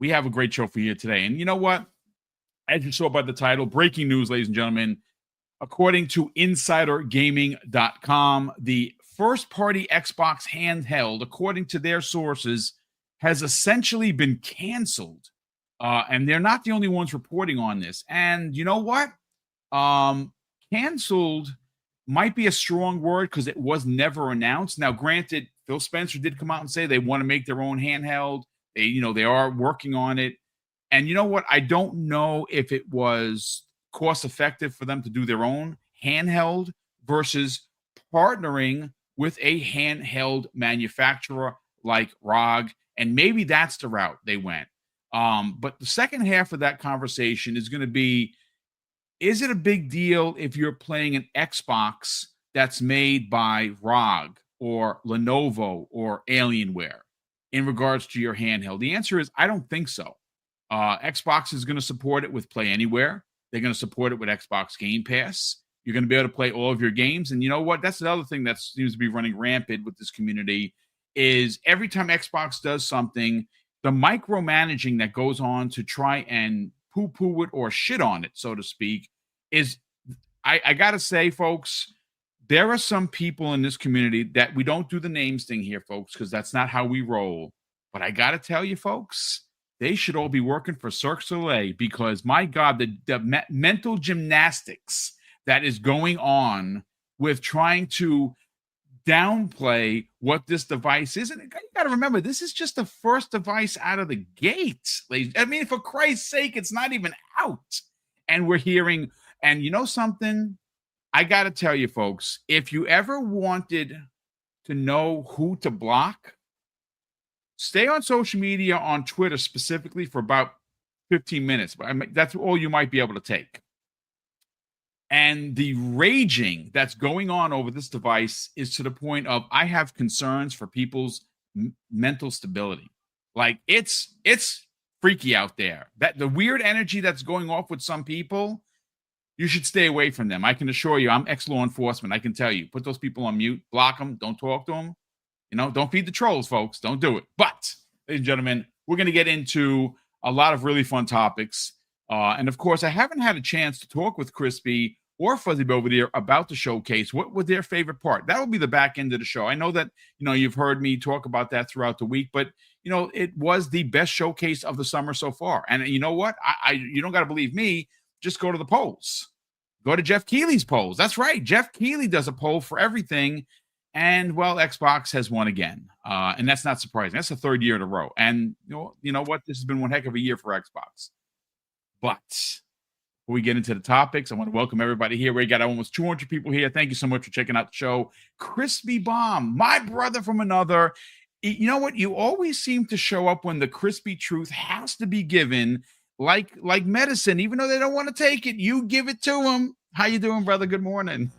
we have a great show for you today. And you know what? As you saw by the title, breaking news, ladies and gentlemen, according to InsiderGaming.com, the first-party Xbox handheld, according to their sources, has essentially been canceled. And they're not the only ones reporting on this. And you know what? Canceled might be a strong word because it was never announced. Now, granted, Phil Spencer did come out and say they want to make their own handheld. They are working on it. And you know what? I don't know if it was cost effective for them to do their own handheld versus partnering with a handheld manufacturer like ROG. And maybe that's the route they went. But the second half of that conversation is going to be, is it a big deal if you're playing an Xbox that's made by ROG or Lenovo or Alienware in regards to your handheld? The answer is, I don't think so. Xbox is going to support it with Play Anywhere. They're going to support it with Xbox Game Pass. You're going to be able to play all of your games. And you know what? That's another thing that seems to be running rampant with this community is every time Xbox does something, the micromanaging that goes on to try and poo-poo it or shit on it, so to speak, is, I got to say, folks, there are some people in this community that we don't do the names thing here, folks, because that's not how we roll. But I got to tell you, folks, they should all be working for Cirque du Soleil because, my God, the mental gymnastics that is going on with trying to downplay what this device is. And you got to remember, this is just the first device out of the gate. I mean, for Christ's sake, it's not even out. And we're hearing, and you know something? I got to tell you, folks, if you ever wanted to know who to block, stay on social media, on Twitter specifically, for about 15 minutes. But I mean, that's all you might be able to take. And the raging that's going on over this device is to the point of, I have concerns for people's mental stability. Like, it's freaky out there. That the weird energy that's going off with some people, you should stay away from them. I can assure you, I'm ex-law enforcement. I can tell you, put those people on mute, block them, don't talk to them. Don't feed the trolls, folks. Don't do it. But, ladies and gentlemen, we're going to get into a lot of really fun topics. And, of course, I haven't had a chance to talk with Crispy or Fuzzy Belvedere about the showcase. What was their favorite part? That will be the back end of the show. I know that, you've heard me talk about that throughout the week, but, it was the best showcase of the summer so far. And you know what? You don't got to believe me. Just go to the polls. Go to Jeff Keighley's polls. That's right. Jeff Keighley does a poll for everything. And, well, Xbox has won again. And that's not surprising. That's the third year in a row. And you know what? This has been one heck of a year for Xbox. But before we get into the topics, I want to welcome everybody here. We got almost 200 people here. Thank you so much for checking out the show. Crispy Bomb, my brother from another. You know what? You always seem to show up when the crispy truth has to be given, like medicine. Even though they don't want to take it, you give it to them. How you doing, brother? Good morning.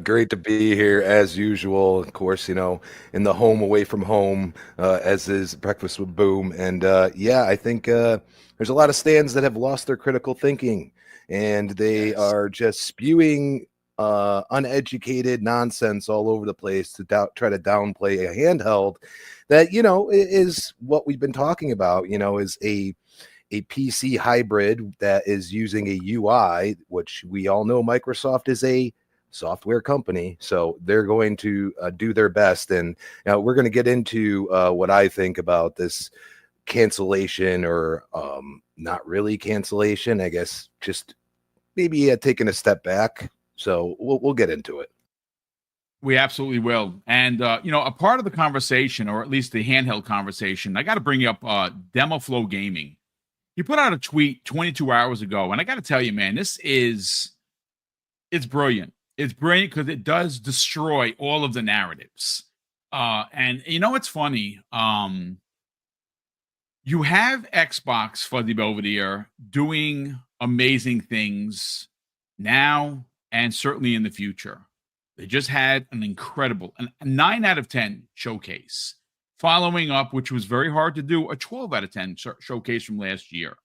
Great to be here as usual. Of course, in the home away from home, as is Breakfast with Boom. And I think there's a lot of stands that have lost their critical thinking, and they are just spewing uneducated nonsense all over the place to try to downplay a handheld that is what we've been talking about. Is a PC hybrid that is using a UI, which we all know Microsoft is a software company, so they're going to do their best. And we're going to get into what I think about this cancellation, or not really cancellation, I guess, just maybe taking a step back. So we'll get into it. We absolutely will. And a part of the conversation, or at least the handheld conversation, I got to bring up Demo Flow Gaming. He put out a tweet 22 hours ago, and I got to tell you, man, it's brilliant. It's brilliant because it does destroy all of the narratives. And it's funny. You have Xbox, Fuzzy Belvedere, doing amazing things now and certainly in the future. They just had an incredible, a 9 out of 10 showcase. Following up, which was very hard to do, a 12 out of 10 showcase from last year.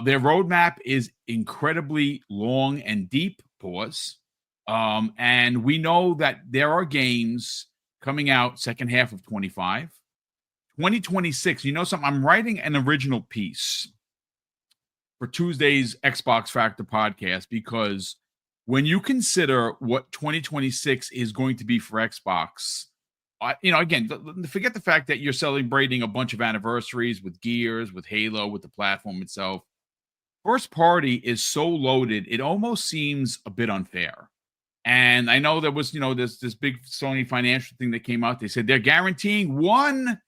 Their roadmap is incredibly long and deep, and we know that there are games coming out second half of 25, 2026. You know something? I'm writing an original piece for Tuesday's Xbox Factor podcast because when you consider what 2026 is going to be for Xbox, again, forget the fact that you're celebrating a bunch of anniversaries with Gears, with Halo, with the platform itself. First party is so loaded, it almost seems a bit unfair. And I know there was, this big Sony financial thing that came out. They said they're guaranteeing one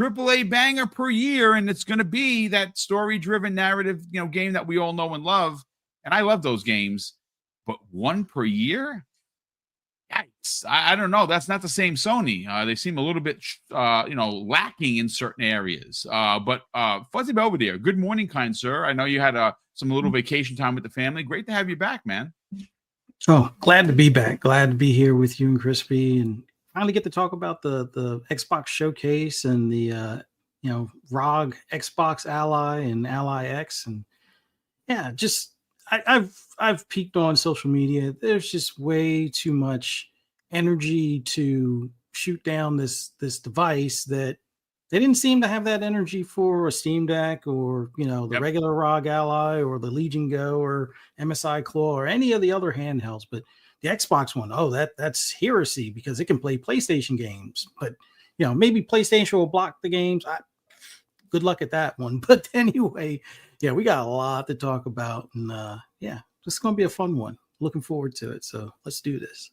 AAA banger per year, and it's going to be that story-driven narrative, game that we all know and love. And I love those games, but one per year? Yikes. I don't know. That's not the same Sony. They seem a little bit, lacking in certain areas. But Fuzzy Belvedere, good morning, kind sir. I know you had some little vacation time with the family. Great to have you back, man. Oh, glad to be back. Glad to be here with you and Crispy, and finally get to talk about the Xbox showcase and the ROG Xbox Ally and Ally X, and yeah, just I've peeked on social media. There's just way too much energy to shoot down this device that they didn't seem to have that energy for a Steam Deck or the regular ROG Ally or the Legion Go or MSI Claw or any of the other handhelds. But the Xbox One, that's heresy because it can play PlayStation games. But maybe PlayStation will block the games. Good luck at that one. But anyway, yeah, we got a lot to talk about, and this is going to be a fun one. Looking forward to it. So let's do this.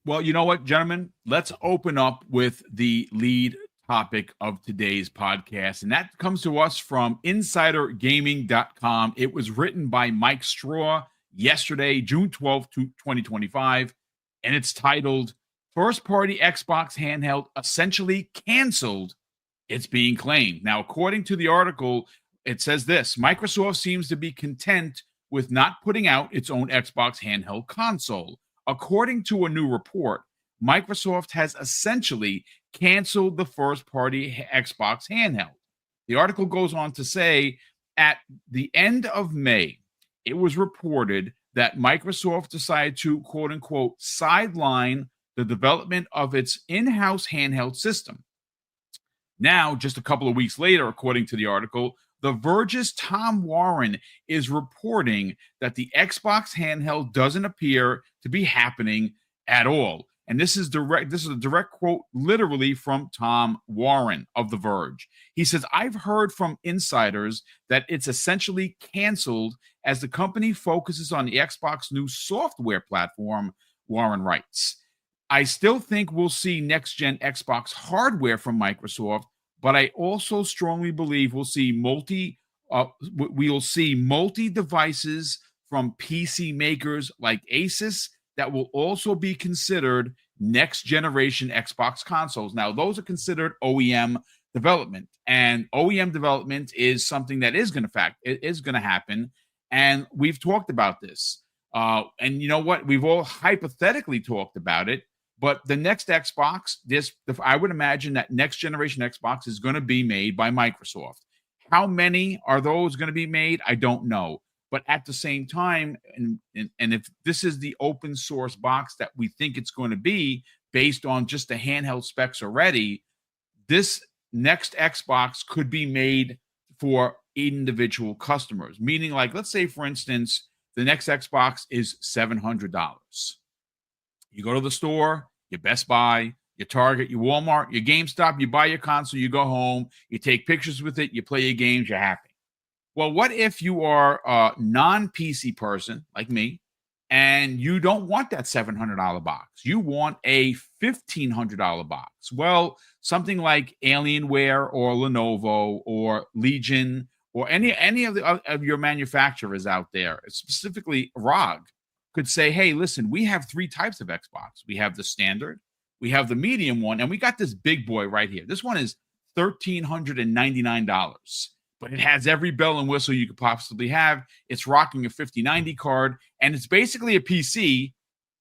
Well, you know what, gentlemen? Let's open up with the lead topic of today's podcast, and that comes to us from insidergaming.com. It was written by Mike Straw yesterday, June 12th, 2025, and it's titled First Party Xbox Handheld Essentially Canceled. It's being claimed. Now, according to the article, it says this: Microsoft seems to be content with not putting out its own Xbox handheld console. According to a new report, Microsoft has essentially canceled the first-party Xbox handheld. The article goes on to say, at the end of May, it was reported that Microsoft decided to, quote-unquote, sideline the development of its in-house handheld system. Now, just a couple of weeks later, according to the article, The Verge's Tom Warren is reporting that the Xbox handheld doesn't appear to be happening at all. And this is a direct quote, literally from Tom Warren of The Verge. He says, I've heard from insiders that it's essentially canceled as the company focuses on the Xbox new software platform, Warren writes. I still think we'll see next-gen Xbox hardware from Microsoft, but I also strongly believe we'll see multi devices from PC makers like Asus that will also be considered next generation Xbox consoles. Now, those are considered OEM development, and OEM development is something that is going to happen. And we've talked about this. And you know what? We've all hypothetically talked about it. But the next Xbox, I would imagine that next generation Xbox is going to be made by Microsoft. How many are those going to be made? I don't know. But at the same time, and if this is the open source box that we think it's going to be based on just the handheld specs already, this next Xbox could be made for individual customers. Meaning, like, let's say, for instance, the next Xbox is $700. You go to the store, your Best Buy, your Target, your Walmart, your GameStop, you buy your console, you go home, you take pictures with it, you play your games, you're happy. Well, what if you are a non-PC person like me, and you don't want that $700 box? You want a $1,500 box. Well, something like Alienware or Lenovo or Legion or any of your manufacturers out there, specifically ROG, could say, hey, listen, we have three types of Xbox. We have the standard, we have the medium one, and we got this big boy right here. This one is $1,399, but it has every bell and whistle you could possibly have. It's rocking a 5090 card, and it's basically a PC,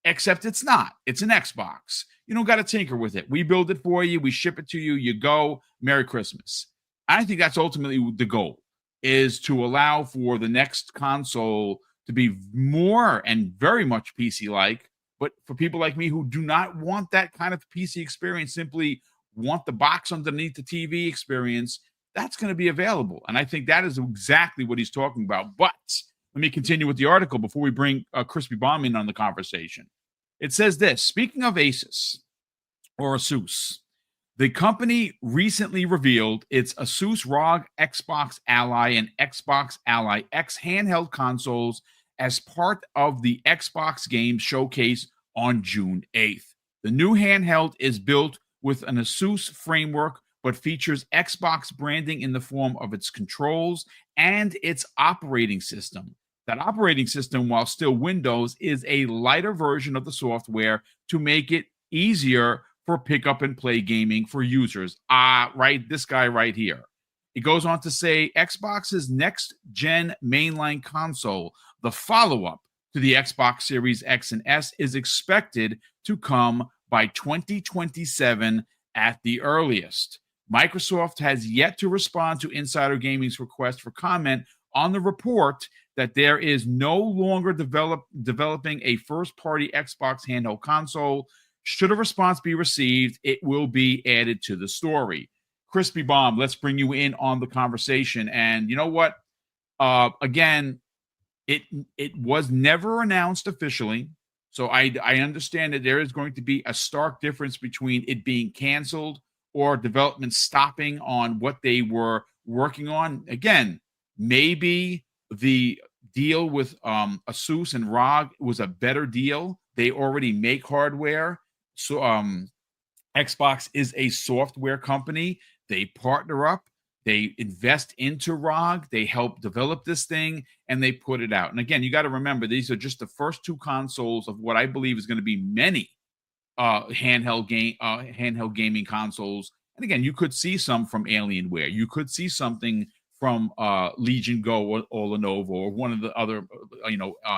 except it's not. It's an Xbox. You don't got to tinker with it. We build it for you. We ship it to you. You go. Merry Christmas. I think that's ultimately the goal, is to allow for the next console to be more and very much PC-like, but for people like me who do not want that kind of PC experience, simply want the box underneath the TV experience, that's going to be available. And I think that is exactly what he's talking about. But let me continue with the article before we bring Crispy Bomb in on the conversation. It says this: speaking of Asus or Asus, the company recently revealed its Asus ROG Xbox Ally and Xbox Ally X handheld consoles as part of the Xbox Game Showcase on June 8th. The new handheld is built with an Asus framework, but features Xbox branding in the form of its controls and its operating system. That operating system, while still Windows, is a lighter version of the software to make it easier for pick up and play gaming for users. Right, this guy right here. It goes on to say Xbox's next gen mainline console, the follow-up to the Xbox Series X and S, is expected to come by 2027 at the earliest. Microsoft has yet to respond to Insider Gaming's request for comment on the report that there is no longer developing a first-party Xbox handheld console. Should a response be received, it will be added to the story. Crispy Bomb, let's bring you in on the conversation. And you know what? Again, it was never announced officially. So I understand that there is going to be a stark difference between it being canceled or development stopping on what they were working on. Again, maybe the deal with Asus and ROG was a better deal. They already make hardware. So Xbox is a software company. They partner up. They invest into ROG. They help develop this thing, and they put it out. And again, you got to remember, these are just the first two consoles of what I believe is going to be many handheld gaming consoles. And again, you could see some from Alienware. You could see something from Legion Go or Lenovo or one of the other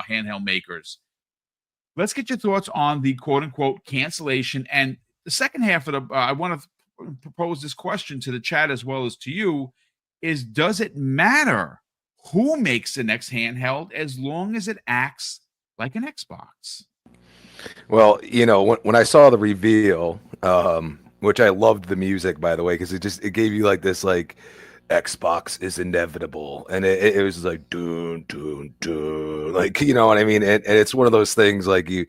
handheld makers. Let's get your thoughts on the quote-unquote cancellation. And the second half of the I want to propose this question to the chat as well as to you, is does it matter who makes the next handheld as long as it acts like an Xbox? Well, when I saw the reveal, which I loved the music, by the way, because it gave you like this like Xbox is inevitable, and it was like dun dun dun, like, you know what I mean? And it's one of those things like you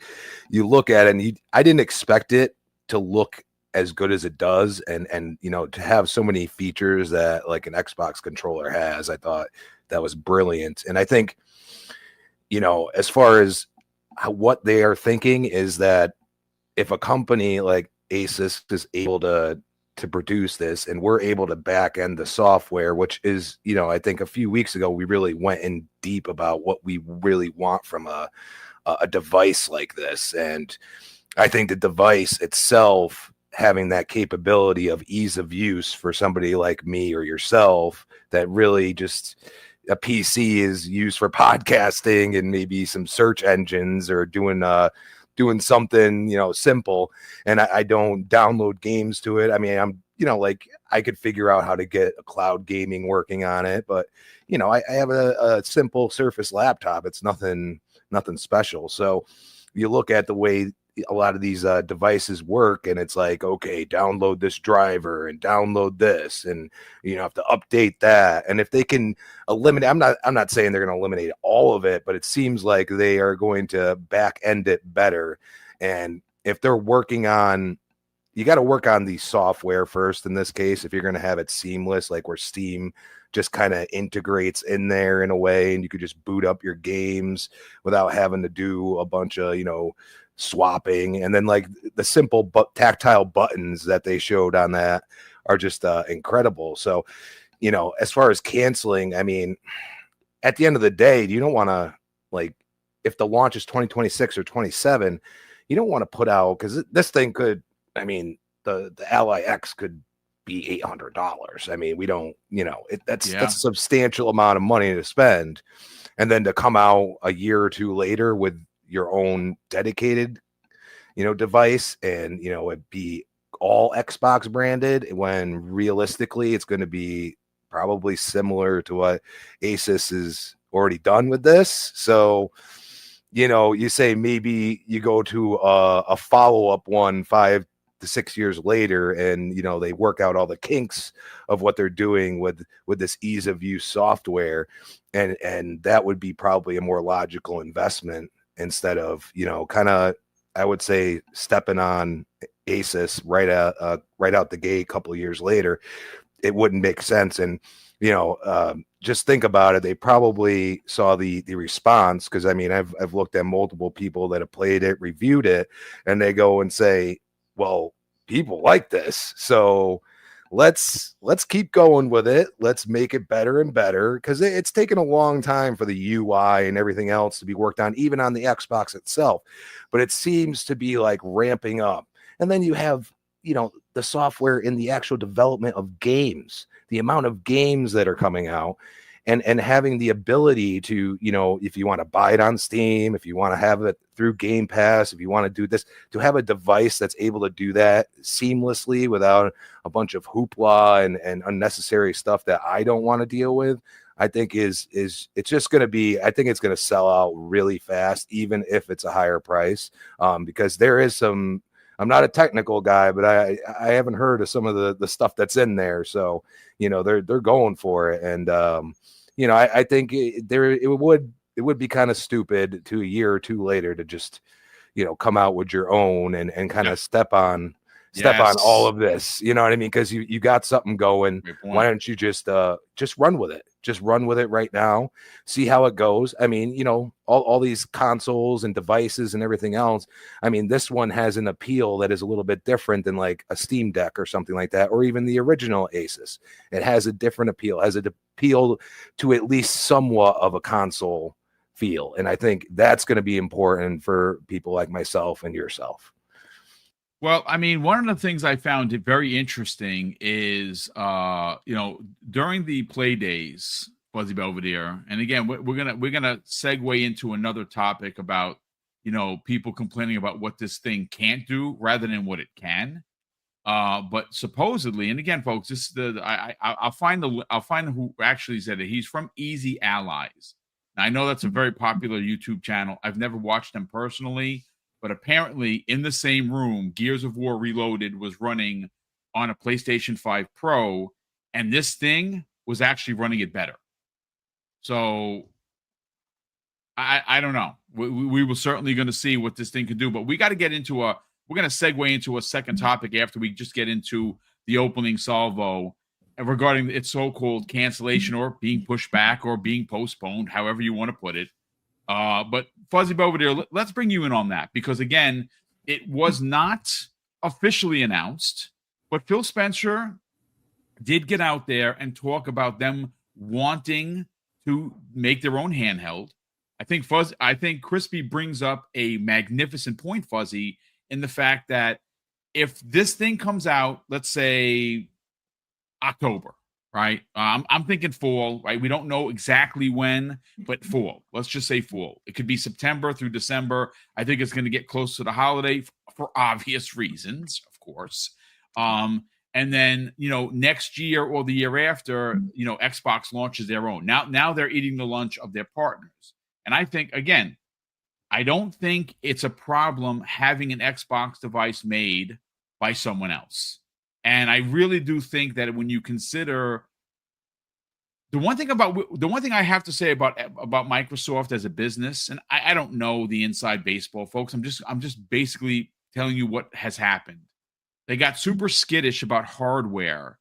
look at it and I didn't expect it to look as good as it does, and to have so many features that like an Xbox controller has. I thought that was brilliant. And I think, as far as what they are thinking is that if a company like Asus is able to produce this, and we're able to back end the software, which is, I think a few weeks ago we really went in deep about what we really want from a device like this. And I think the device itself having that capability of ease of use for somebody like me or yourself, that really just a PC is used for podcasting and maybe some search engines or doing something, simple. And I don't download games to it. I mean, I'm, like I could figure out how to get a cloud gaming working on it, but I have a simple Surface laptop. It's nothing special. So you look at the way a lot of these devices work, and it's like, okay, download this driver and download this, and have to update that. And if they can eliminate, I'm not saying they're going to eliminate all of it, but it seems like they are going to back end it better. And if they're working on, you got to work on the software first in this case, if you're going to have it seamless, like where Steam just kind of integrates in there in a way, and you could just boot up your games without having to do a bunch of swapping. And then like the simple but tactile buttons that they showed on that are just incredible. So as far as canceling, I mean, at the end of the day, you don't want to, like, if the launch is 2026 or 27, you don't want to put out, because this thing could, I mean, the Ally X could be $800. I mean, we don't, that's a substantial amount of money to spend. And then to come out a year or two later with your own dedicated, device, and, it be all Xbox branded, when realistically it's going to be probably similar to what Asus is already done with this. So, you say maybe you go to a follow-up one 5 the 6 years later, and they work out all the kinks of what they're doing with this ease of use software, and that would be probably a more logical investment instead of kind of, I would say, stepping on Asus right out the gate a couple of years later. It wouldn't make sense. And just think about it. They probably saw the response, because I mean, I've looked at multiple people that have played it, reviewed it, and they go and say, well, people like this, so let's keep going with it. Let's make it better and better, because it's taken a long time for the UI and everything else to be worked on, even on the Xbox itself. But it seems to be like ramping up. And then you have the software in the actual development of games, the amount of games that are coming out, and having the ability to, if you want to buy it on Steam, if you want to have it through Game Pass, if you want to do this, to have a device that's able to do that seamlessly without a bunch of hoopla and unnecessary stuff that I don't want to deal with, I think is it's just going to be, I think it's going to sell out really fast, even if it's a higher price, because there is some, I'm not a technical guy, but I haven't heard of some of the stuff that's in there. So, they're going for it. And, I think it would be kind of stupid to a year or two later to just, come out with your own and kind of step on all of this. You know what I mean? Because you got something going. Why don't you just run with it? Just run with it right now. See how it goes. I mean, all these consoles and devices and everything else. I mean, this one has an appeal that is a little bit different than like a Steam Deck or something like that, or even the original Asus. It has a different appeal, has an appeal to at least somewhat of a console feel. And I think that's going to be important for people like myself and yourself. Well, I mean, one of the things I found very interesting is, during the play days, Fuzzy Belvedere, and again, we're gonna segue into another topic about, people complaining about what this thing can't do rather than what it can. But supposedly, and again, folks, this is I'll find who actually said it. He's from Easy Allies. Now, I know that's a very popular YouTube channel. I've never watched them personally. But apparently, in the same room, Gears of War Reloaded was running on a PlayStation 5 Pro, and this thing was actually running it better. So, I don't know. We were certainly going to see what this thing could do, but we got to get into we're going to segue into a second topic after we just get into the opening salvo regarding its so-called cancellation or being pushed back or being postponed, however you want to put it. But Fuzzy Belvedere, let's bring you in on that, because again, it was not officially announced, but Phil Spencer did get out there and talk about them wanting to make their own handheld. I think Crispy brings up a magnificent point, Fuzzy, in the fact that if this thing comes out, let's say October, right? I'm thinking fall, right? We don't know exactly when, but fall. Let's just say fall. It could be September through December. I think it's going to get close to the holiday for obvious reasons, of course. And then, next year or the year after, Xbox launches their own. Now they're eating the lunch of their partners. And I think, again, I don't think it's a problem having an Xbox device made by someone else. And I really do think that when you consider the one thing I have to say about Microsoft as a business, and I don't know the inside baseball, folks. I'm just basically telling you what has happened. They got super skittish about hardware,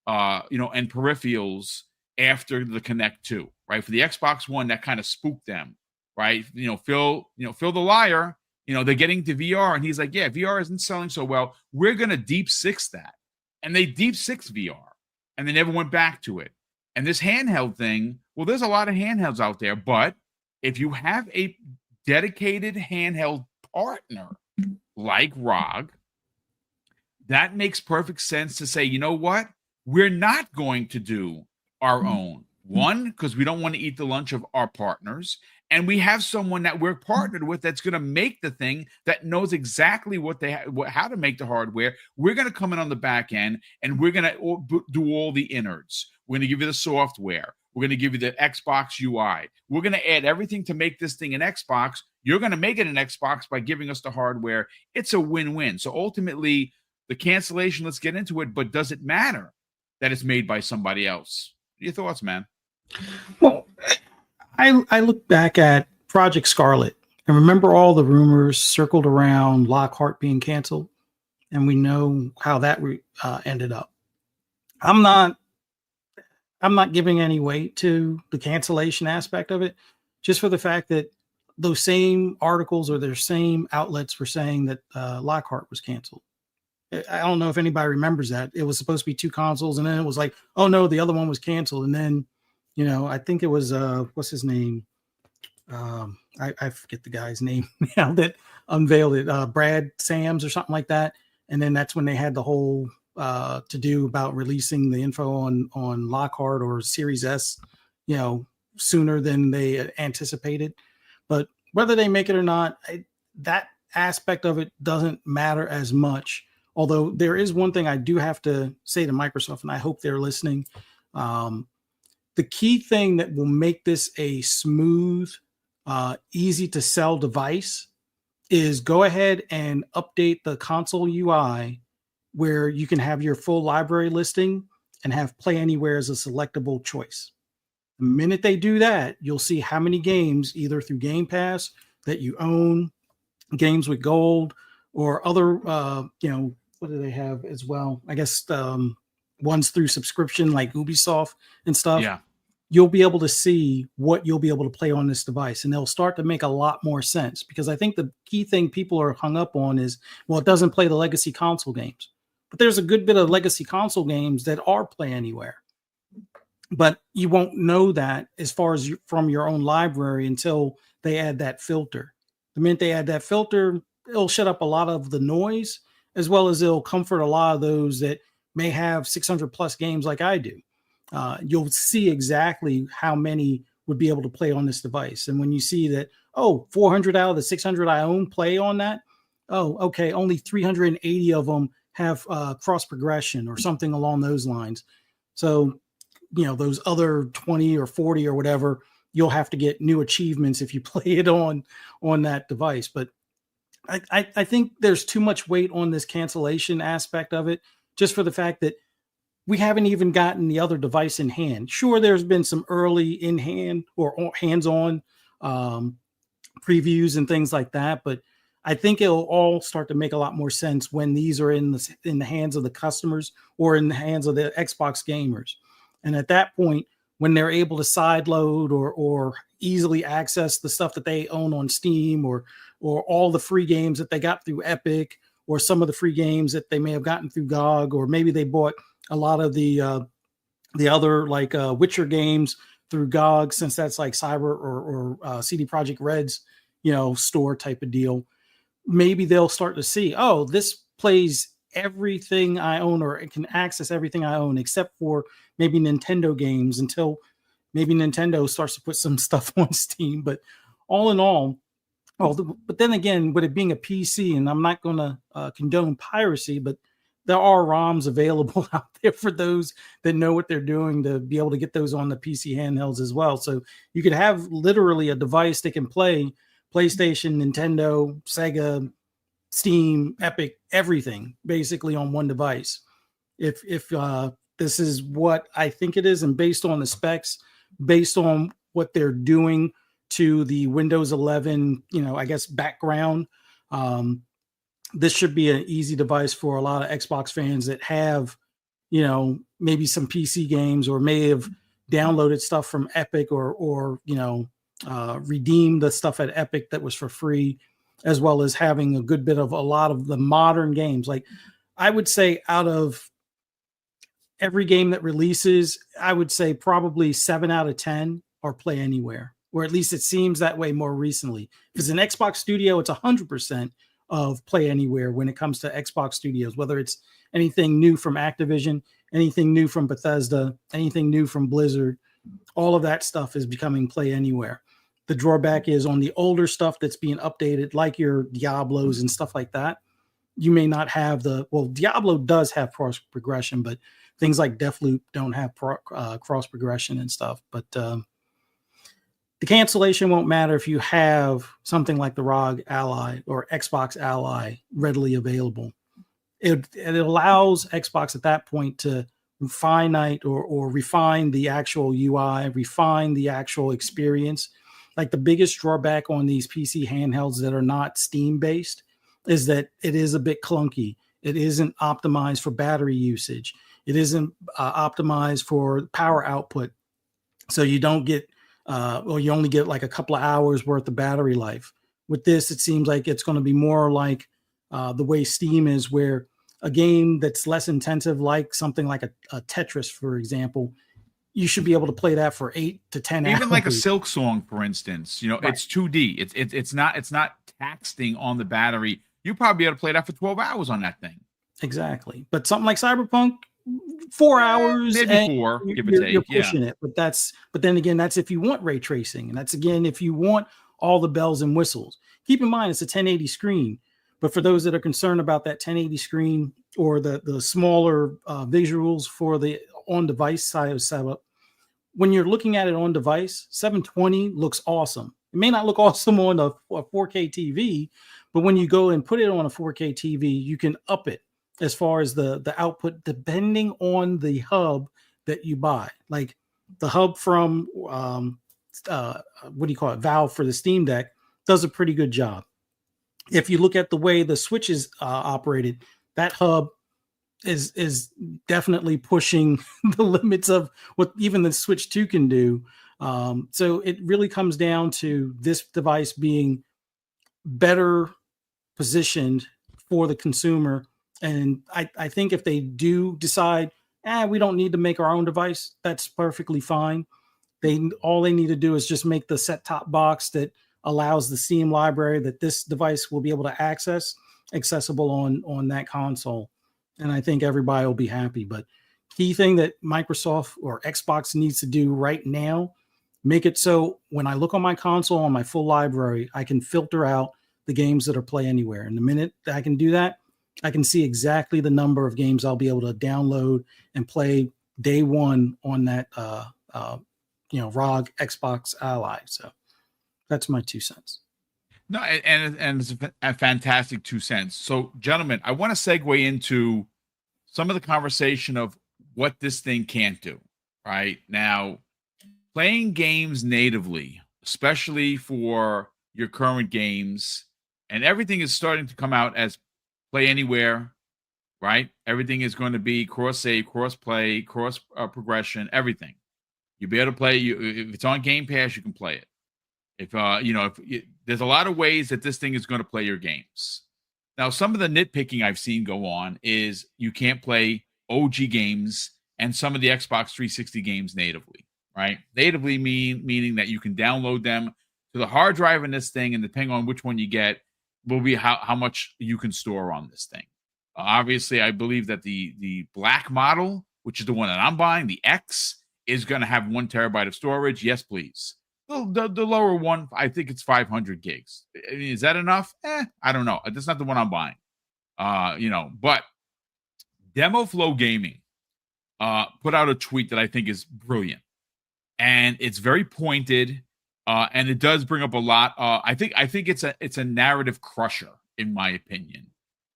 and peripherals after the Kinect 2, right? For the Xbox One, that kind of spooked them, right? Phil the liar, they're getting to VR, and he's like, yeah, VR isn't selling so well. We're gonna deep six that. And they deep six VR, and they never went back to it. And this handheld thing, well, there's a lot of handhelds out there, but if you have a dedicated handheld partner like ROG, that makes perfect sense to say, you know what? We're not going to do our own. One, because we don't want to eat the lunch of our partners. And we have someone that we're partnered with that's going to make the thing, that knows exactly how to make the hardware. We're going to come in on the back end, and we're going to do all the innards. We're going to give you the software. We're going to give you the Xbox UI. We're going to add everything to make this thing an Xbox. You're going to make it an Xbox by giving us the hardware. It's a win-win. So ultimately, the cancellation, let's get into it, but does it matter that it's made by somebody else? What are your thoughts, man? Well, I look back at Project Scarlet and remember all the rumors circled around Lockhart being canceled, and we know how that ended up. I'm not giving any weight to the cancellation aspect of it, just for the fact that those same articles or their same outlets were saying that Lockhart was canceled. I don't know if anybody remembers that. It was supposed to be 2 consoles, and then it was like, oh no, the other one was canceled. And then, I think it was what's his name? I forget the guy's name now that unveiled it. Brad Sams or something like that. And then that's when they had the whole to do about releasing the info on Lockhart or Series S, sooner than they anticipated. But whether they make it or not, that aspect of it doesn't matter as much. Although there is one thing I do have to say to Microsoft, and I hope they're listening. The key thing that will make this a smooth, easy to sell device is go ahead and update the console UI where you can have your full library listing and have Play Anywhere as a selectable choice. The minute they do that, you'll see how many games, either through Game Pass that you own, games with gold, or other, what do they have as well? I guess ones through subscription like Ubisoft and stuff. Yeah. You'll be able to see what you'll be able to play on this device, and they'll start to make a lot more sense, because I think the key thing people are hung up on is, well, it doesn't play the legacy console games. But there's a good bit of legacy console games that are Play Anywhere. But you won't know that as far as from your own library until they add that filter. The minute they add that filter, it'll shut up a lot of the noise, as well as it'll comfort a lot of those that may have 600 plus games like I do. You'll see exactly how many would be able to play on this device. And when you see that, 400 out of the 600 I own play on that, okay, only 380 of them have cross progression or something along those lines. So, those other 20 or 40 or whatever, you'll have to get new achievements if you play it on that device. But I think there's too much weight on this cancellation aspect of it, just for the fact that we haven't even gotten the other device in hand. Sure, there's been some early in hand or hands-on previews and things like that, but I think it'll all start to make a lot more sense when these are in the hands of the customers or in the hands of the Xbox gamers. And at that point, when they're able to sideload or easily access the stuff that they own on Steam or all the free games that they got through Epic, or some of the free games that they may have gotten through GOG, or maybe they bought a lot of the other like Witcher games through GOG, since that's like Cyber or CD Projekt Red's store type of deal. Maybe they'll start to see, this plays everything I own, or it can access everything I own except for maybe Nintendo games, until maybe Nintendo starts to put some stuff on Steam. But all in all, but then again, with it being a PC, and I'm not going to condone piracy, but there are ROMs available out there for those that know what they're doing to be able to get those on the PC handhelds as well. So you could have literally a device that can play PlayStation, Nintendo, Sega, Steam, Epic, everything basically on one device. If this is what I think it is, and based on the specs, based on what they're doing to the Windows 11, I guess background, this should be an easy device for a lot of Xbox fans that have, maybe some PC games, or may have downloaded stuff from Epic, or redeemed the stuff at Epic that was for free, as well as having a good bit of a lot of the modern games. Like, I would say out of every game that releases, I would say probably 7 out of 10 are Play Anywhere, or at least it seems that way more recently. If it's an Xbox Studio, it's 100% of Play Anywhere when it comes to Xbox Studios, whether it's anything new from Activision, anything new from Bethesda, anything new from Blizzard. All of that stuff is becoming Play Anywhere. The drawback is on the older stuff that's being updated, like your Diablos and stuff like that, you may not have Diablo does have cross progression, but things like Deathloop don't have cross progression and stuff. But the cancellation won't matter if you have something like the ROG Ally or Xbox Ally readily available. it allows Xbox at that point to finite or refine the actual UI, refine the actual experience. Like the biggest drawback on these PC handhelds that are not Steam based is that it is a bit clunky. It isn't optimized for battery usage. It isn't optimized for power output. So you don't get, or you only get like a couple of hours worth of battery life. With this, it seems like it's going to be more like the way Steam is, where a game that's less intensive, like something like a Tetris, for example, you should be able to play that for 8 to 10 hours. Even like a Silk Song, for instance, right. It's 2D. It's not taxing on the battery. You probably be able to play that for 12 hours on that thing. Exactly. But something like Cyberpunk, 4 hours, maybe 4, give or take. You're pushing it. But then again, that's if you want ray tracing, and that's again if you want all the bells and whistles. Keep in mind it's a 1080 screen. But for those that are concerned about that 1080 screen or the smaller visuals for the on-device side of setup, when you're looking at it on device, 720 looks awesome. It may not look awesome on a 4K TV, but when you go and put it on a 4K TV, you can up it as far as the output, depending on the hub that you buy. Like the hub from, what do you call it, Valve for the Steam Deck does a pretty good job. If you look at the way the Switch is operated, that hub is definitely pushing the limits of what even the Switch 2 can do. So it really comes down to this device being better positioned for the consumer. And I think if they do decide, we don't need to make our own device, that's perfectly fine. All they need to do is just make the set-top box that allows the Steam library that this device will be able to accessible on that console. And I think everybody will be happy. But key thing that Microsoft or Xbox needs to do right now, make it so when I look on my console on my full library, I can filter out the games that are play anywhere. And the minute that I can do that, I can see exactly the number of games I'll be able to download and play day one on that ROG Xbox Ally. So that's my 2 cents. No, and it's a fantastic 2 cents. So, gentlemen, I want to segue into some of the conversation of what this thing can't do. Right now, playing games natively, especially for your current games, and everything is starting to come out as play anywhere. Right, everything is going to be cross save, cross play, cross progression, everything. You'll be able to play. If it's on Game Pass, you can play it. If there's a lot of ways that this thing is going to play your games. Now, some of the nitpicking I've seen go on is you can't play OG games and some of the Xbox 360 games natively, right? Natively meaning that you can download them to the hard drive in this thing, and depending on which one you get, will be how much you can store on this thing. Obviously, I believe that the black model, which is the one that I'm buying, the X, is going to have 1 terabyte of storage. Yes, please. The lower one, I think it's 500 gigs. I mean, is that enough? I don't know. That's not the one I'm buying. But Demo Flow Gaming put out a tweet that I think is brilliant. And it's very pointed. And it does bring up a lot. I think it's a narrative crusher, in my opinion.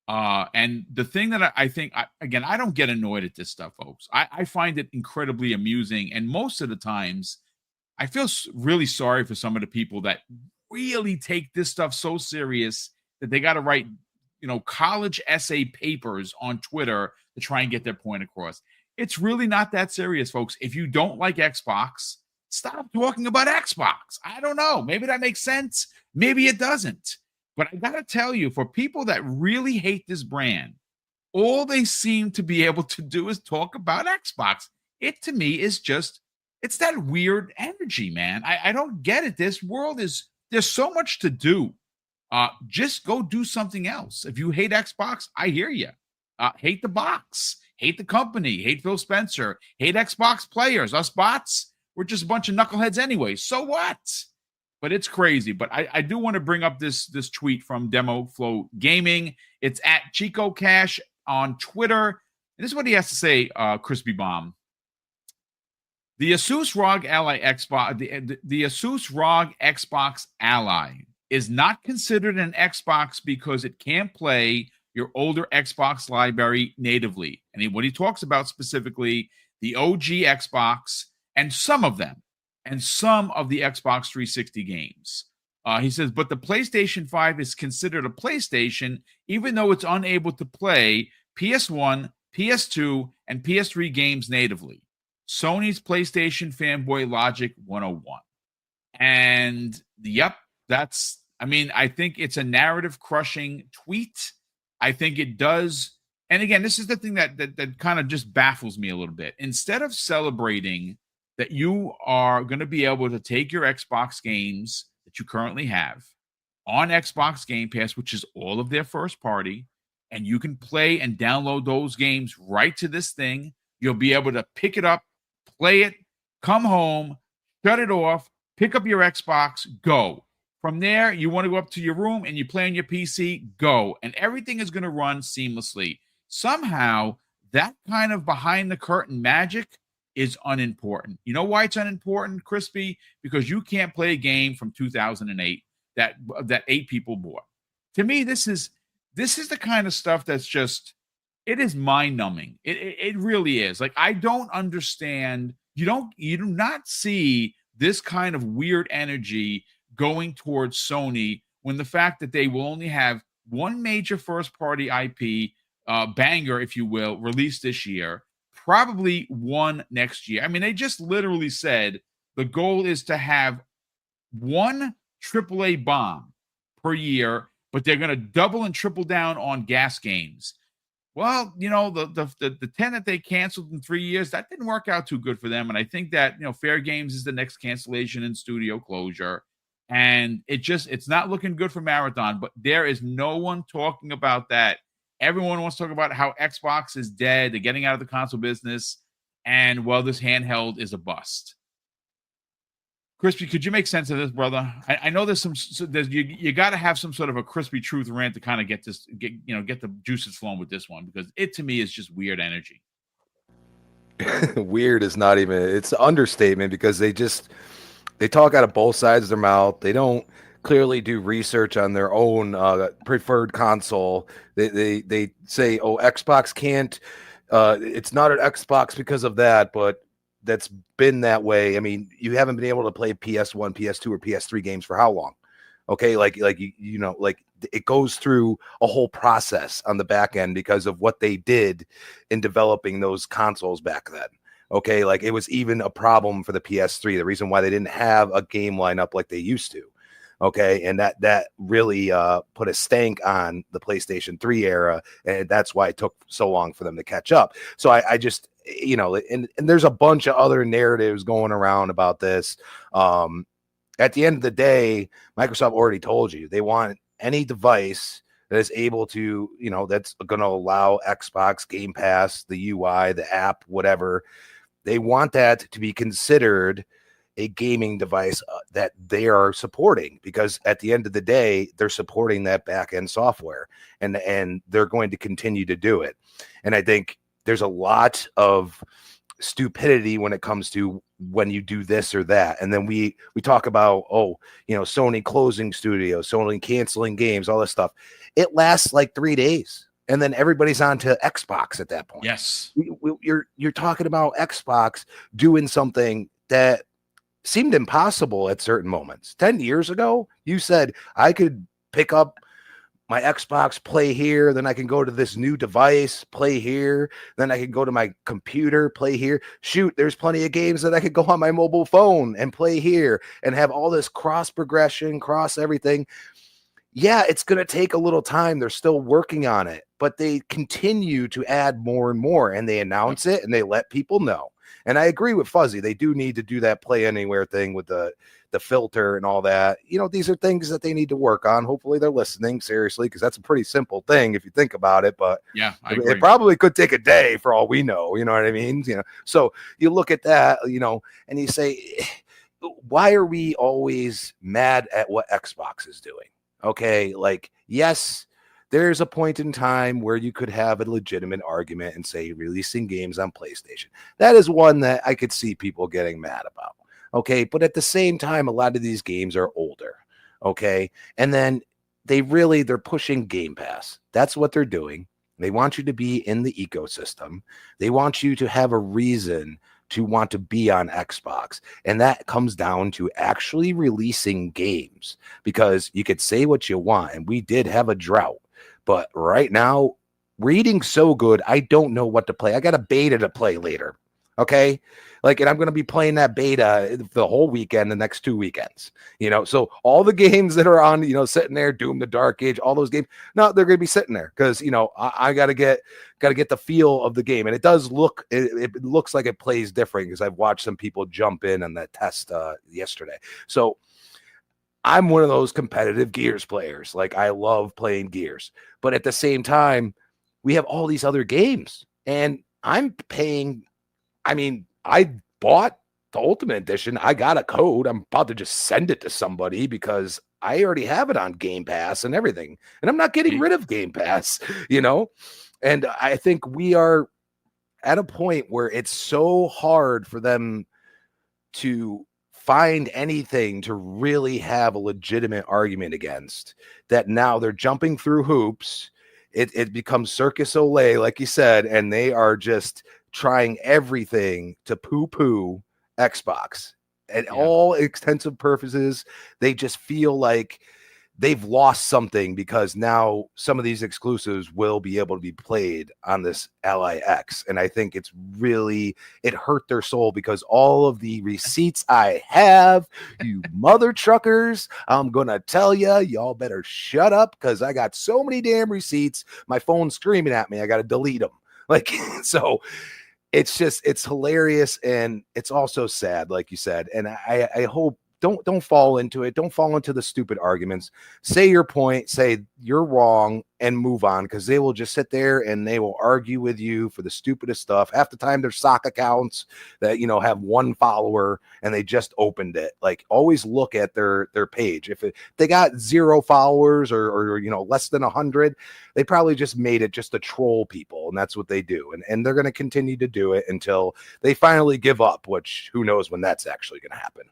And the thing that I think, again, I don't get annoyed at this stuff, folks. I find it incredibly amusing. And most of the times, I feel really sorry for some of the people that really take this stuff so serious that they got to write, college essay papers on Twitter to try and get their point across. It's really not that serious, folks. If you don't like Xbox, stop talking about Xbox. I don't know. Maybe that makes sense. Maybe it doesn't. But I got to tell you, for people that really hate this brand, all they seem to be able to do is talk about Xbox. It, to me, is just, it's that weird energy, man. I don't get it. This world there's so much to do. Just go do something else. If you hate Xbox, I hear you. Hate the box, hate the company, hate Phil Spencer, hate Xbox players. Us bots, we're just a bunch of knuckleheads anyway. So what? But it's crazy. But I do want to bring up this tweet from Demo Flow Gaming. It's at Chico Cash on Twitter. And this is what he has to say, Crispy Bomb. The Asus ROG Ally Xbox, the Asus ROG Xbox Ally is not considered an Xbox because it can't play your older Xbox library natively. And what he talks about specifically, the OG Xbox and some of them, and some of the Xbox 360 games. He says, but the PlayStation 5 is considered a PlayStation, even though it's unable to play PS1, PS2, and PS3 games natively. Sony's PlayStation fanboy logic 101. And yep, I think it's a narrative crushing tweet. I think it does. And again, this is the thing that kind of just baffles me a little bit. Instead of celebrating that you are going to be able to take your Xbox games that you currently have on Xbox Game Pass, which is all of their first party, and you can play and download those games right to this thing. You'll be able to pick it up, play it, come home, shut it off, pick up your Xbox, go. From there, you want to go up to your room and you play on your PC, go. And everything is going to run seamlessly. Somehow, that kind of behind-the-curtain magic is unimportant. You know why it's unimportant, Crispy? Because you can't play a game from 2008 that 8 people bought. To me, this is the kind of stuff that's just, it is mind-numbing. It really is. Like, I don't understand. You do not see this kind of weird energy going towards Sony when the fact that they will only have one major first-party IP banger, if you will, released this year, probably one next year. I mean, they just literally said the goal is to have one AAA bomb per year, but they're going to double and triple down on gas games. Well, the 10 that they canceled in 3 years, that didn't work out too good for them. And I think that, Fair Games is the next cancellation and studio closure. And it's not looking good for Marathon, but there is no one talking about that. Everyone wants to talk about how Xbox is dead. They're getting out of the console business. And, well, this handheld is a bust. Crispy, could you make sense of this, brother? I know there's you got to have some sort of a crispy truth rant to kind of get the juices flowing with this one, because it to me is just weird energy. Weird is not even, it's an understatement, because they talk out of both sides of their mouth. They don't clearly do research on their own preferred console. They say, oh, Xbox can't, it's not an Xbox because of that, but that's been that way. I mean, you haven't been able to play PS1, PS2, or PS3 games for how long? Okay, like it goes through a whole process on the back end because of what they did in developing those consoles back then. Okay, like it was even a problem for the PS3. The reason why they didn't have a game lineup like they used to. Okay, and that really put a stank on the PlayStation 3 era, and that's why it took so long for them to catch up. So I just, and there's a bunch of other narratives going around about this. At the end of the day, Microsoft already told you they want any device that is able to, that's going to allow Xbox Game Pass, the UI, the app, whatever. They want that to be considered a gaming device that they are supporting, because at the end of the day, they're supporting that back-end software, and they're going to continue to do it. And I think there's a lot of stupidity when it comes to when you do this or that. And then we talk about, Sony closing studios, Sony canceling games, all this stuff. It lasts like 3 days. And then everybody's on to Xbox at that point. Yes. You're talking about Xbox doing something that seemed impossible at certain moments. 10 years ago, you said I could pick up my Xbox, play here, then I can go to this new device, play here, then I can go to my computer, play here. Shoot, there's plenty of games that I could go on my mobile phone and play here and have all this cross progression, cross everything. Yeah, it's going to take a little time. They're still working on it, but they continue to add more and more, and they announce it and they let people know. And I agree with Fuzzy. They do need to do that play anywhere thing with the filter and all that. These are things that they need to work on. Hopefully they're listening seriously, because that's a pretty simple thing if you think about it. But yeah, I agree. It probably could take a day for all we know. You know what I mean? So you look at that, and you say, why are we always mad at what Xbox is doing? Okay, like, yes, there's a point in time where you could have a legitimate argument and say releasing games on PlayStation. That is one that I could see people getting mad about. Okay, but at the same time, a lot of these games are older. Okay, and then they're pushing Game Pass. That's what they're doing. They want you to be in the ecosystem. They want you to have a reason to want to be on Xbox. And that comes down to actually releasing games, because you could say what you want. And we did have a drought, but right now, reading so good, I don't know what to play. I got a beta to play later. Okay. Like, and I'm going to be playing that beta the whole weekend, the next 2 weekends, so all the games that are on, sitting there, Doom, the Dark Age, all those games, no, they're going to be sitting there because, I got to get the feel of the game. And it does look, it looks like it plays different, because I've watched some people jump in on that test yesterday. So I'm one of those competitive Gears players. Like, I love playing Gears, but at the same time, we have all these other games, and I'm paying. I mean, I bought the Ultimate Edition. I got a code. I'm about to just send it to somebody because I already have it on Game Pass and everything. And I'm not getting rid of Game Pass, And I think we are at a point where it's so hard for them to find anything to really have a legitimate argument against, that now they're jumping through hoops. It becomes Circus Olay, like you said, and they are just trying everything to poo-poo Xbox. And all extensive purposes, they just feel like they've lost something, because now some of these exclusives will be able to be played on this LIX. And I think it hurt their soul, because all of the receipts I have, you mother truckers, I'm going to tell you, y'all better shut up, because I got so many damn receipts. My phone's screaming at me. I got to delete them. So it's hilarious, and it's also sad, like you said. And I hope don't fall into it. Don't fall into the stupid arguments. Say your point, say you're wrong, and move on, because they will just sit there and they will argue with you for the stupidest stuff. Half the time, they're sock accounts that have one follower and they just opened it. Like, always look at their page. If they got 0 followers or less than 100, they probably just made it just to troll people, and that's what they do. And they're going to continue to do it until they finally give up, which who knows when that's actually going to happen.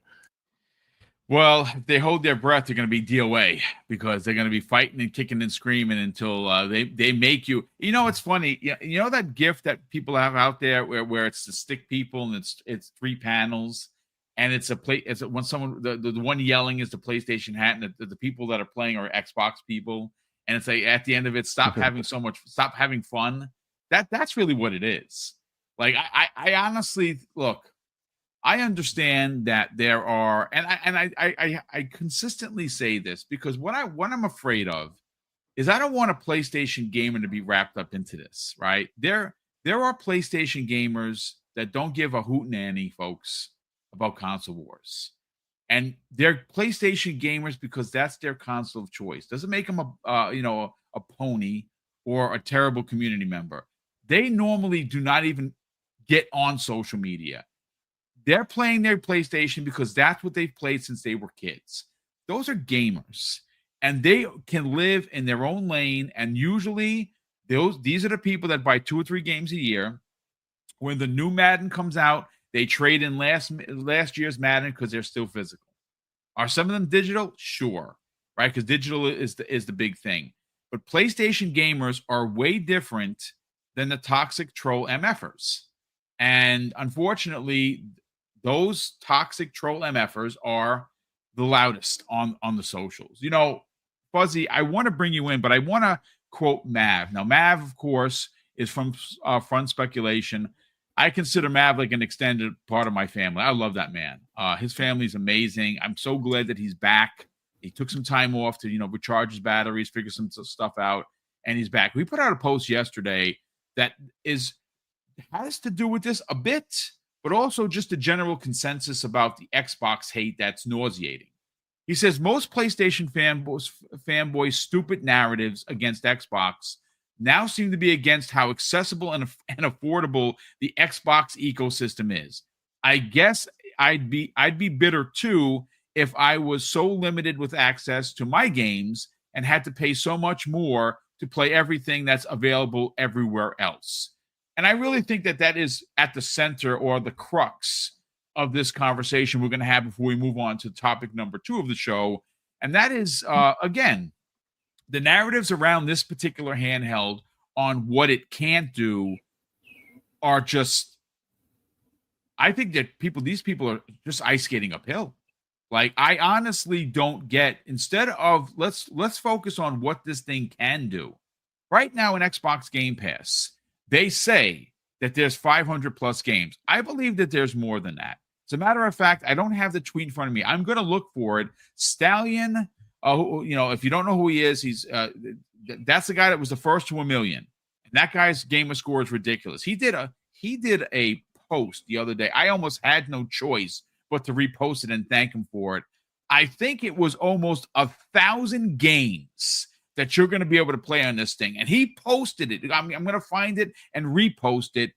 Well, if they hold their breath, they're going to be DOA, because they're going to be fighting and kicking and screaming until they make you. It's funny. That GIF that people have out there where it's the stick people, and it's 3 panels, and it's when someone the one yelling is the PlayStation hat, and the people that are playing are Xbox people, and it's like at the end of it, stop having fun. That's really what it is. Like, I honestly look. I understand that there are, and I consistently say this, because what I'm afraid of is I don't want a PlayStation gamer to be wrapped up into this, right? There are PlayStation gamers that don't give a hootenanny, folks, about console wars, and they're PlayStation gamers because that's their console of choice. Doesn't make them a pony or a terrible community member. They normally do not even get on social media. They're playing their PlayStation because that's what they've played since they were kids. Those are gamers, and they can live in their own lane. And usually, these are the people that buy 2 or 3 games a year. When the new Madden comes out, they trade in last year's Madden because they're still physical. Are some of them digital? Sure, right? Because digital is the big thing. But PlayStation gamers are way different than the toxic troll MFers, and unfortunately, those toxic troll MFers are the loudest on the socials. Fuzzy, I want to bring you in, but I want to quote Mav. Now, Mav, of course, is from Front Speculation. I consider Mav like an extended part of my family. I love that man. His family's amazing. I'm so glad that he's back. He took some time off to, recharge his batteries, figure some stuff out, and he's back. We put out a post yesterday that has to do with this a bit, but also just a general consensus about the Xbox hate that's nauseating. He says most PlayStation fanboys' stupid narratives against Xbox now seem to be against how accessible and affordable the Xbox ecosystem is. I guess I'd be bitter too if I was so limited with access to my games and had to pay so much more to play everything that's available everywhere else. And I really think that is at the center or the crux of this conversation we're going to have before we move on to topic number 2 of the show. And that is, again, the narratives around this particular handheld on what it can't do are just, I think that these people are just ice skating uphill. Like, I honestly don't get, instead of let's focus on what this thing can do. Right now in Xbox Game Pass, they say that there's 500 plus games. I believe that there's more than that. As a matter of fact, I don't have the tweet in front of me. I'm going to look for it. Stallion, if you don't know who he is, he's that's the guy that was the first to 1 million. And that guy's gamer score is ridiculous. He did a post the other day. I almost had no choice but to repost it and thank him for it. I think it was almost 1,000 games that you're going to be able to play on this thing. And he posted it. I'm going to find it and repost it.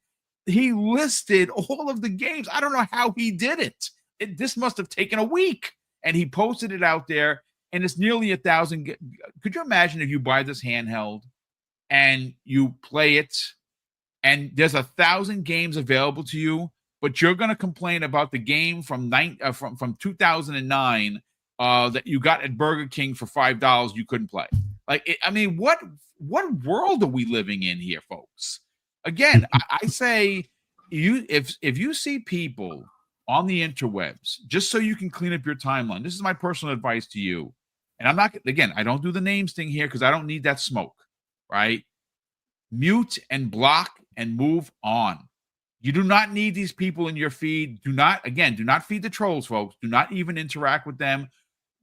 He listed all of the games. I don't know how he did it. This must have taken a week. And he posted it out there, and it's nearly 1,000. Could you imagine if you buy this handheld and you play it, and there's 1,000 games available to you, but you're going to complain about the game from 2009 that you got at Burger King for $5 you couldn't play? Like, what world are we living in here, folks? Again, I say, if you see people on the interwebs, just so you can clean up your timeline, this is my personal advice to you. And I'm not, again, I don't do the names thing here because I don't need that smoke, right? Mute and block and move on. You do not need these people in your feed. Do not feed the trolls, folks. Do not even interact with them.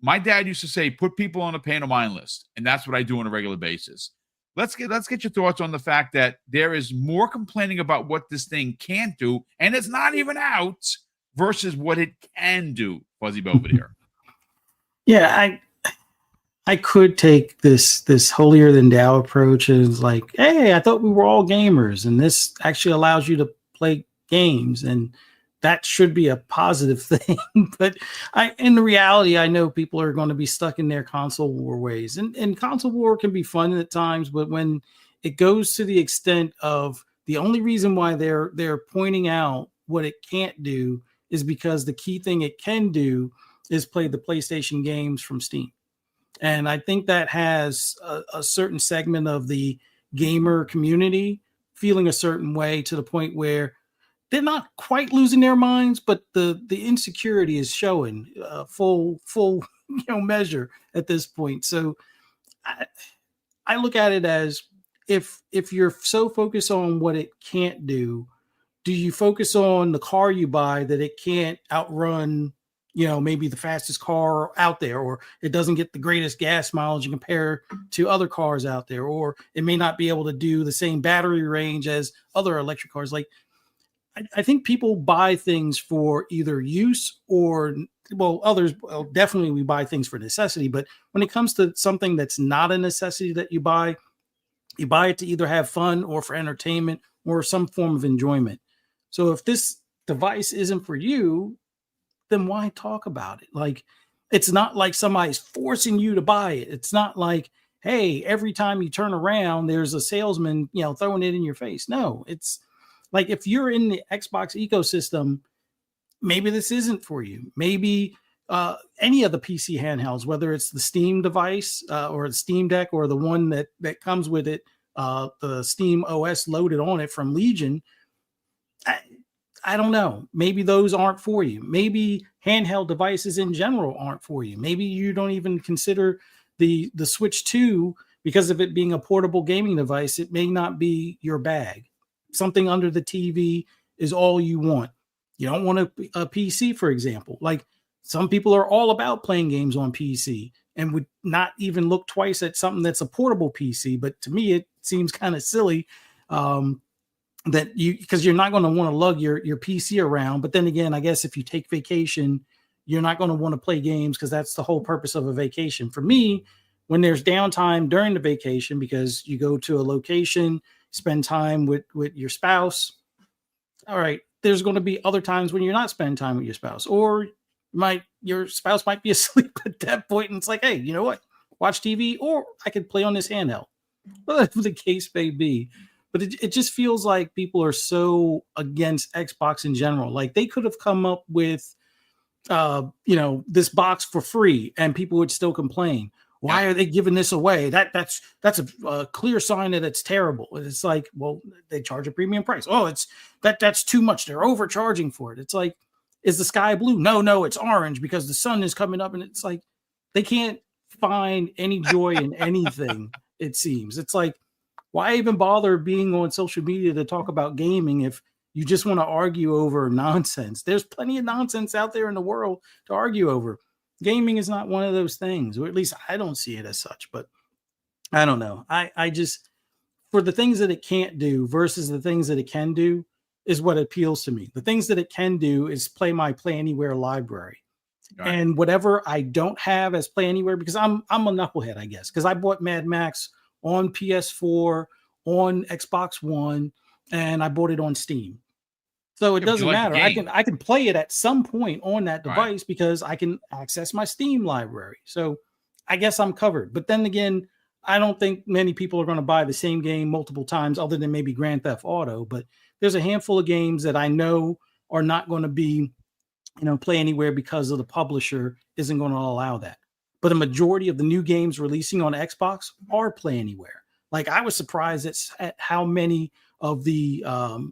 My dad used to say, put people on a pain of mind list. And that's what I do on a regular basis. Let's get your thoughts on the fact that there is more complaining about what this thing can't do, and it's not even out, versus what it can do, Fuzzy Belvedere. Yeah, I could take this holier than thou approach as like, hey, I thought we were all gamers, and this actually allows you to play games, and that should be a positive thing. But in the reality, I know people are going to be stuck in their console war ways, and console war can be fun at times, but when it goes to the extent of the only reason why they're pointing out what it can't do is because the key thing it can do is play the PlayStation games from Steam. And I think that has a certain segment of the gamer community feeling a certain way, to the point where they're not quite losing their minds, but the insecurity is showing full measure at this point. So I look at it as, if you're so focused on what it can't do you focus on the car you buy that it can't outrun, maybe the fastest car out there, or it doesn't get the greatest gas mileage and compare to other cars out there, or it may not be able to do the same battery range as other electric cars. Like, I think people buy things for either use or, definitely we buy things for necessity. But when it comes to something that's not a necessity that you buy it to either have fun or for entertainment or some form of enjoyment. So if this device isn't for you, then why talk about it? Like, it's not like somebody's forcing you to buy it. It's not like, hey, every time you turn around, there's a salesman, throwing it in your face. No, it's like, if you're in the Xbox ecosystem, maybe this isn't for you. Maybe any of the PC handhelds, whether it's the Steam device or the Steam Deck, or the one that comes with it, the Steam OS loaded on it from Legion, I don't know. Maybe those aren't for you. Maybe handheld devices in general aren't for you. Maybe you don't even consider the Switch 2, because of it being a portable gaming device, it may not be your bag. Something under the TV is all you want. You don't want a PC, for example. Like, some people are all about playing games on PC and would not even look twice at something that's a portable PC. But to me, it seems kind of silly because you're not going to want to lug your PC around. But then again, I guess if you take vacation, you're not going to want to play games, because that's the whole purpose of a vacation. For me, when there's downtime during the vacation, because you go to a location, spend time with your spouse. All right, there's going to be other times when you're not spending time with your spouse, or your spouse might be asleep at that point, and it's like, hey, you know what? Watch TV, or I could play on this handheld. Whatever the case may be. But it just feels like people are so against Xbox in general. Like, they could have come up with, this box for free, and people would still complain. Why are they giving this away? That's a clear sign that it's terrible. It's like, well, they charge a premium price. Oh, that's too much. They're overcharging for it. It's like, is the sky blue? No, it's orange because the sun is coming up, and it's like they can't find any joy in anything. It seems it's like, why even bother being on social media to talk about gaming if you just want to argue over nonsense? There's plenty of nonsense out there in the world to argue over. Gaming is not one of those things, or at least I don't see it as such. But I don't know. I just, for the things that it can't do versus the things that it can do is what appeals to me. The things that it can do is play my Play Anywhere library. Right. And whatever I don't have as Play Anywhere, because I'm a knucklehead, I guess, because I bought Mad Max on PS4, on Xbox One, and I bought it on Steam. So it doesn't matter. I can play it at some point on that device because I can access my Steam library. So I guess I'm covered. But then again, I don't think many people are going to buy the same game multiple times other than maybe Grand Theft Auto. But there's a handful of games that I know are not going to be, Play Anywhere because of the publisher isn't going to allow that. But a majority of the new games releasing on Xbox are Play Anywhere. Like, I was surprised at how many of the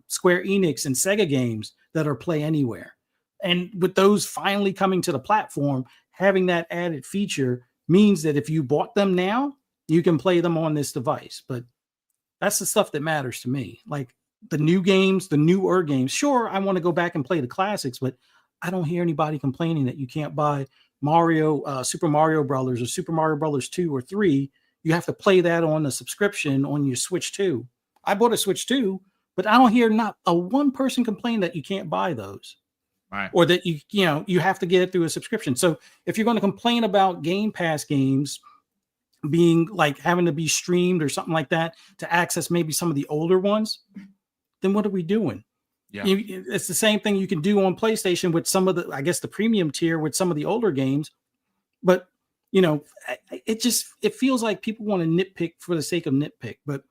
Square Enix and Sega games that are Play Anywhere. And with those finally coming to the platform, having that added feature means that if you bought them now, you can play them on this device. But that's the stuff that matters to me. Like the new games, the newer games. Sure, I want to go back and play the classics, but I don't hear anybody complaining that you can't buy Super Mario Brothers or Super Mario Brothers 2 or 3. You have to play that on a subscription on your Switch 2. I bought a Switch 2, but I don't hear not a one person complain that you can't buy those. Right. Or that you have to get it through a subscription. So if you're going to complain about Game Pass games being like having to be streamed or something like that to access maybe some of the older ones, then what are we doing? Yeah. It's the same thing you can do on PlayStation with some of the, I guess, the premium tier with some of the older games. But, it feels like people want to nitpick for the sake of nitpick. But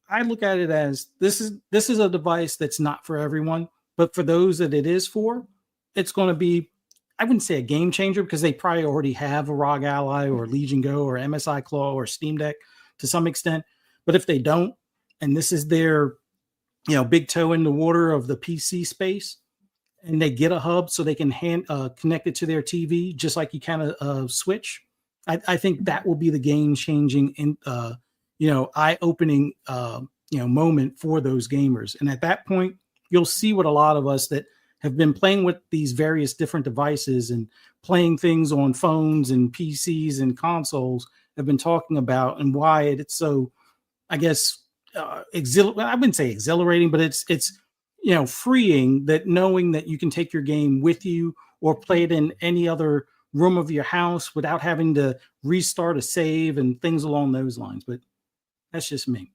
I look at it as this is a device that's not for everyone. But for those that it is for, it's going to be, I wouldn't say a game changer because they probably already have a ROG Ally or Legion Go or MSI Claw or Steam Deck to some extent. But if they don't, and this is their, big toe in the water of the PC space, and they get a hub so they can connect it to their TV, just like you kind of Switch, I think that will be the game-changing, eye-opening, moment for those gamers. And at that point, you'll see what a lot of us that have been playing with these various different devices and playing things on phones and PCs and consoles have been talking about, and why it's so, I guess, I wouldn't say exhilarating, but it's freeing, that knowing that you can take your game with you or play it in any other room of your house without having to restart a save and things along those lines. But that's just me.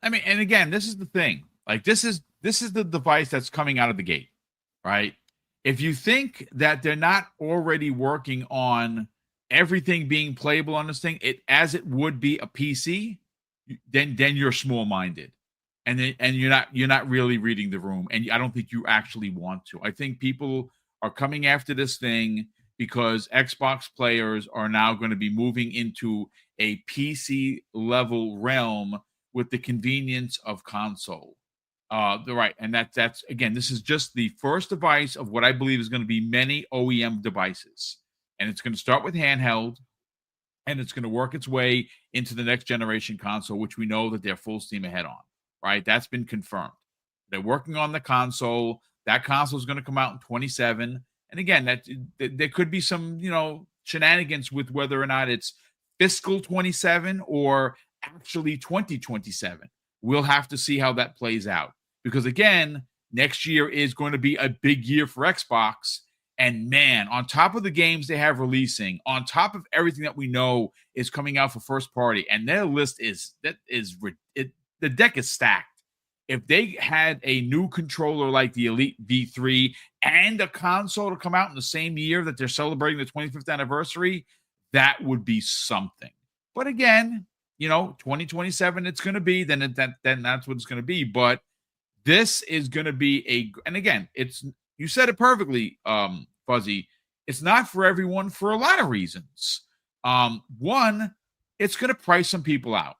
I mean, and again, this is the thing. Like, this is the device that's coming out of the gate, right? If you think that they're not already working on everything being playable on this thing, as it would be a PC, then you're small-minded, and you're not really reading the room, and I don't think you actually want to. I think people are coming after this thing because Xbox players are now going to be moving into a PC level realm with the convenience of console. Right, and that's again, this is just the first device of what I believe is going to be many OEM devices, and it's going to start with handheld, and it's going to work its way into the next generation console, which we know that they're full steam ahead on. Right, that's been confirmed. They're working on the console. That console is going to come out in 2027, and again, that there could be some shenanigans with whether or not it's fiscal 27 or actually 2027. We'll have to see how that plays out. Because again, next year is going to be a big year for Xbox. And man, on top of the games they have releasing, on top of everything that we know is coming out for first party, and their list the deck is stacked. If they had a new controller like the Elite V3 and a console to come out in the same year that they're celebrating the 25th anniversary, that would be something. But again, 2027 it's going to be, then that's what it's going to be. But this is going to be and again, you said it perfectly, Fuzzy. It's not for everyone for a lot of reasons. One, it's going to price some people out.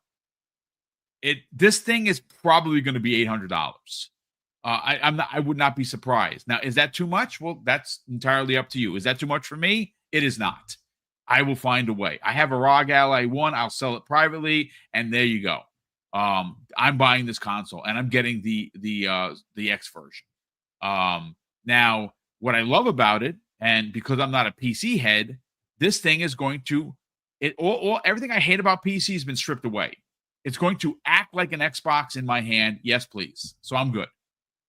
This thing is probably going to be $800. I would not be surprised. Now, is that too much? Well, that's entirely up to you. Is that too much for me? It is not. I will find a way. I have a ROG Ally 1. I'll sell it privately, and there you go. I'm buying this console, and I'm getting the X version. Now, what I love about it, and because I'm not a PC head, this thing is going to everything I hate about PC has been stripped away. It's going to act like an Xbox in my hand. Yes, please. So I'm good.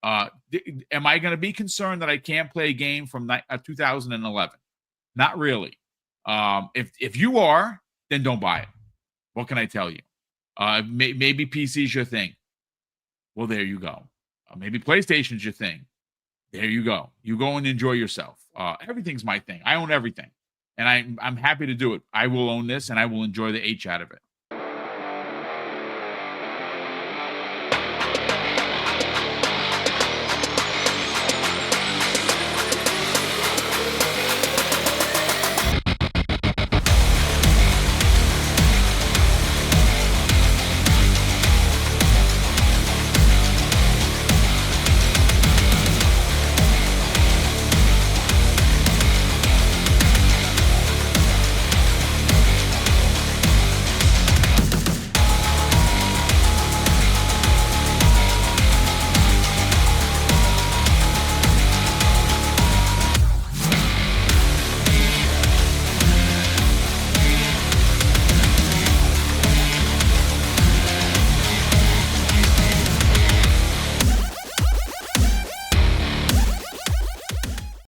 Am I going to be concerned that I can't play a game from 2011? Not really. If you are, then don't buy it. What can I tell you? Maybe PC is your thing. Well, there you go. Maybe PlayStation's your thing. There you go. You go and enjoy yourself. Everything's my thing. I own everything, and I'm happy to do it. I will own this, and I will enjoy the H out of it.